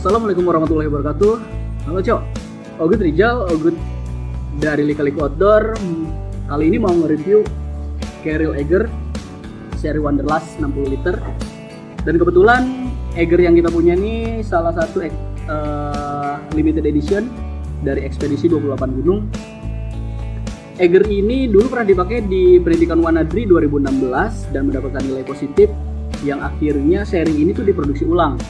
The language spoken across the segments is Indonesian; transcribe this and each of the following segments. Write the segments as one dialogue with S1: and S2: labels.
S1: Assalamualaikum warahmatullahi wabarakatuh. Halo Cok, Ogut Rijal, Ogut dari Lika-Liku Outdoor. Kali ini mau nge-review Carriel Eiger seri Wanderlust 60 liter. Dan kebetulan Eiger yang kita punya ini salah satu limited edition dari ekspedisi 28 gunung. Eiger ini dulu pernah dipakai di Pendidikan Wanadri 2016 dan mendapatkan nilai positif yang akhirnya seri ini tuh diproduksi ulang.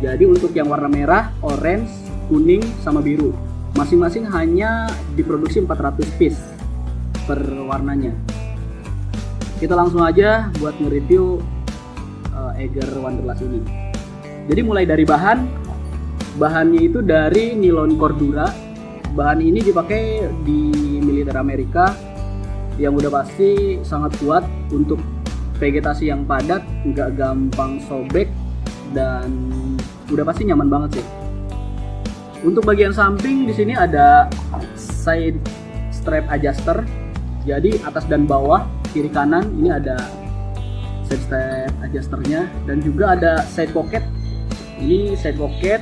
S1: Jadi untuk yang warna merah, orange, kuning, sama biru masing-masing hanya diproduksi 400 piece per warnanya. Kita langsung aja buat nge-review Eiger Wanderlust ini. Jadi mulai dari bahannya itu dari nilon Cordura. Bahan ini dipakai di militer Amerika yang udah pasti sangat kuat untuk vegetasi yang padat, nggak gampang sobek, dan udah pasti nyaman banget sih. Untuk bagian samping di sini ada side strap adjuster. Jadi atas dan bawah, kiri kanan ini ada side strap adjusternya, dan juga ada side pocket. Ini side pocket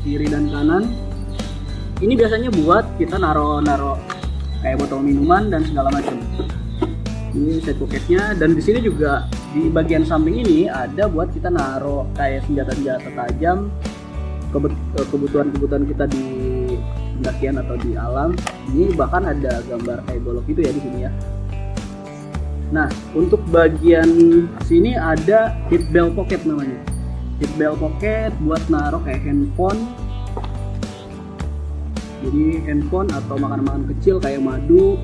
S1: kiri dan kanan. Ini biasanya buat kita naro kayak botol minuman dan segala macam. Ini side pocketnya, dan di sini juga di bagian samping ini ada buat kita naro kayak senjata-senjata tajam, kebutuhan kita di pendakian atau di alam. Ini bahkan ada gambar kayak golok gitu ya di sini ya. Nah, untuk bagian sini ada hip belt pocket namanya. Hip belt pocket buat naro kayak handphone. Jadi handphone atau makanan-makanan kecil kayak madu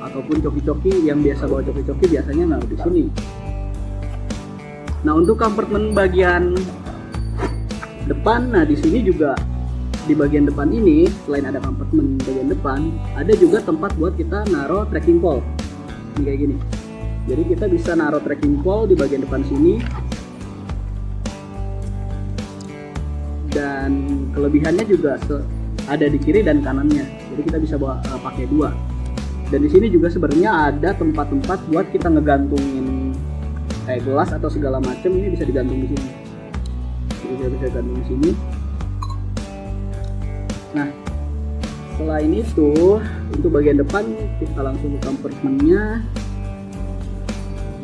S1: ataupun coki-coki yang biasa bawa coki-coki biasanya naruh di sini. Nah, untuk kompartemen bagian depan, nah di sini juga di bagian depan ini selain ada kompartemen bagian depan, ada juga tempat buat kita naruh trekking pole. Ini kayak gini. Jadi kita bisa naruh trekking pole di bagian depan sini. Dan kelebihannya juga ada di kiri dan kanannya. Jadi kita bisa pakai dua. Dan di sini juga sebenarnya ada tempat-tempat buat kita ngegantungin kayak gelas atau segala macam. Ini bisa digantung di sini. Jadi bisa gantung di sini. Nah, selain itu untuk bagian depan kita langsung ke kompartemennya.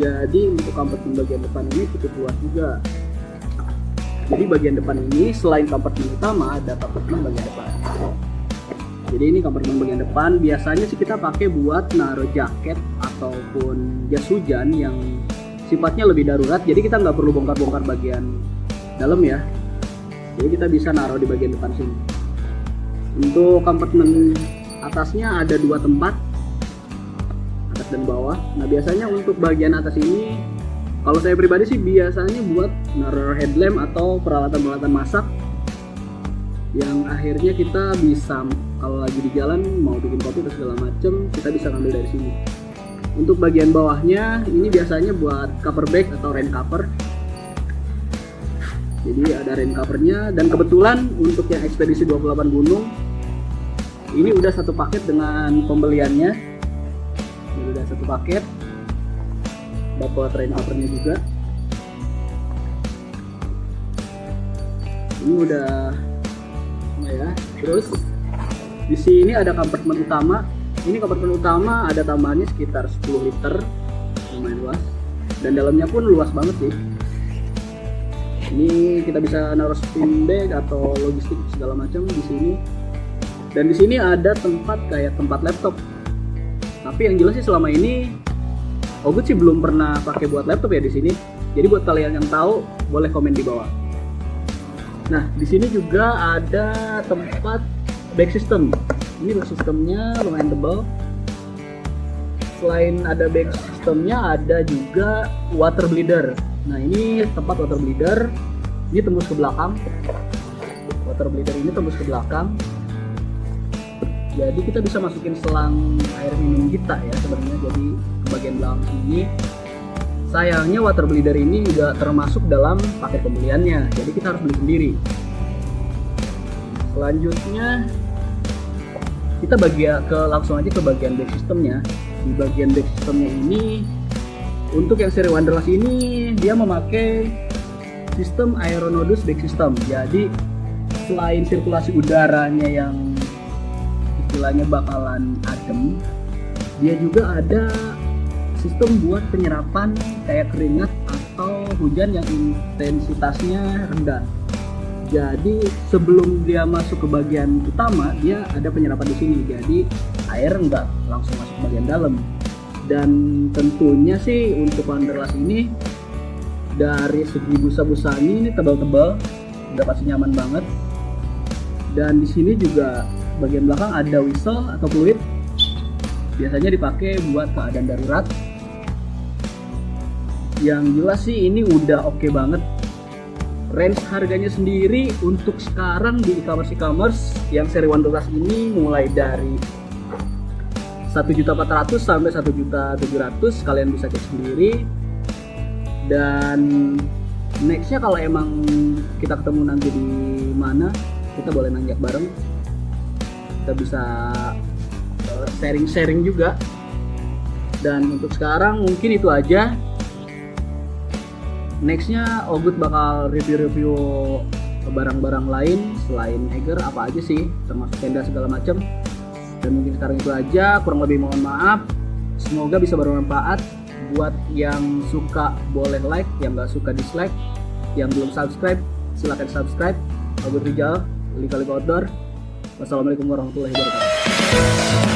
S1: Jadi untuk kompartemen bagian depan ini cukup luas juga. Jadi bagian depan ini selain kompartemen utama ada kompartemen bagian depan. Jadi ini kompartemen bagian depan biasanya sih kita pakai buat naruh jaket ataupun jas hujan yang sifatnya lebih darurat. Jadi kita nggak perlu bongkar-bongkar bagian dalam ya. Jadi kita bisa naruh di bagian depan sini. Untuk kompartemen atasnya ada dua tempat, atas dan bawah. Nah biasanya untuk bagian atas ini, kalau saya pribadi sih biasanya buat naruh headlamp atau peralatan-peralatan masak yang akhirnya kita bisa kalau lagi di jalan mau bikin kopi atau segala macem, kita bisa ngambil dari sini. Untuk bagian bawahnya ini biasanya buat cover bag atau rain cover. Jadi ada rain covernya, dan kebetulan untuk yang ekspedisi 28 gunung ini udah satu paket dengan pembeliannya. Ini udah satu paket. Dapat rain covernya juga. Ini udah ya. Terus di sini ada kompartemen utama. Ini kompartemen utama ada tambahannya sekitar 10 liter, lumayan luas. Dan dalamnya pun luas banget sih. Ini kita bisa naruh spin bag atau logistik segala macam di sini. Dan di sini ada tempat kayak tempat laptop. Tapi yang jelas sih selama ini Ogut sih belum pernah pakai buat laptop ya di sini. Jadi buat kalian yang tahu boleh komen di bawah. Nah, di sini juga ada tempat bag system. Ini bag systemnya lumayan tebal. Selain ada bag systemnya, ada juga water bleeder. Nah, ini tempat water bleeder. Ini tembus ke belakang. Water bleeder ini tembus ke belakang. Jadi kita bisa masukin selang air minum kita ya sebenarnya. Jadi ke bagian belakang sini. Sayangnya water bleeder ini juga termasuk dalam paket pembeliannya, jadi kita harus beli sendiri. Selanjutnya kita langsung aja ke bagian bag systemnya. Di bagian bag systemnya ini, untuk yang seri Wanderlust ini dia memakai sistem Aeronodus bag system. Jadi selain sirkulasi udaranya yang istilahnya bakalan adem, dia juga ada sistem buat penyerapan kayak keringat atau hujan yang intensitasnya rendah. Jadi sebelum dia masuk ke bagian utama, dia ada penyerapan di sini. Jadi air nggak langsung masuk ke bagian dalam. Dan tentunya sih untuk Wanderlust ini dari segi busa-busanya ini tebal-tebal, udah pasti nyaman banget. Dan di sini juga bagian belakang ada whistle atau fluid, biasanya dipakai buat keadaan darurat. Yang jelas sih ini udah oke banget. Range harganya sendiri untuk sekarang di e-commerce yang seri Wanderlust ini mulai dari 1.400.000 sampai 1.700.000, kalian bisa cek sendiri. Dan nextnya kalau emang kita ketemu nanti di mana, kita boleh nanjak bareng, kita bisa sharing-sharing juga. Dan untuk sekarang mungkin itu aja. Nextnya Ogut bakal review-review barang-barang lain selain Eger, apa aja sih, termasuk tenda segala macam. Dan mungkin sekarang itu aja, kurang lebih mohon maaf. Semoga bisa bermanfaat. Buat yang suka boleh like, yang nggak suka dislike. Yang belum subscribe silahkan subscribe. Ogut Rijal, Lika-Lika Outdoor. Wassalamualaikum warahmatullahi wabarakatuh.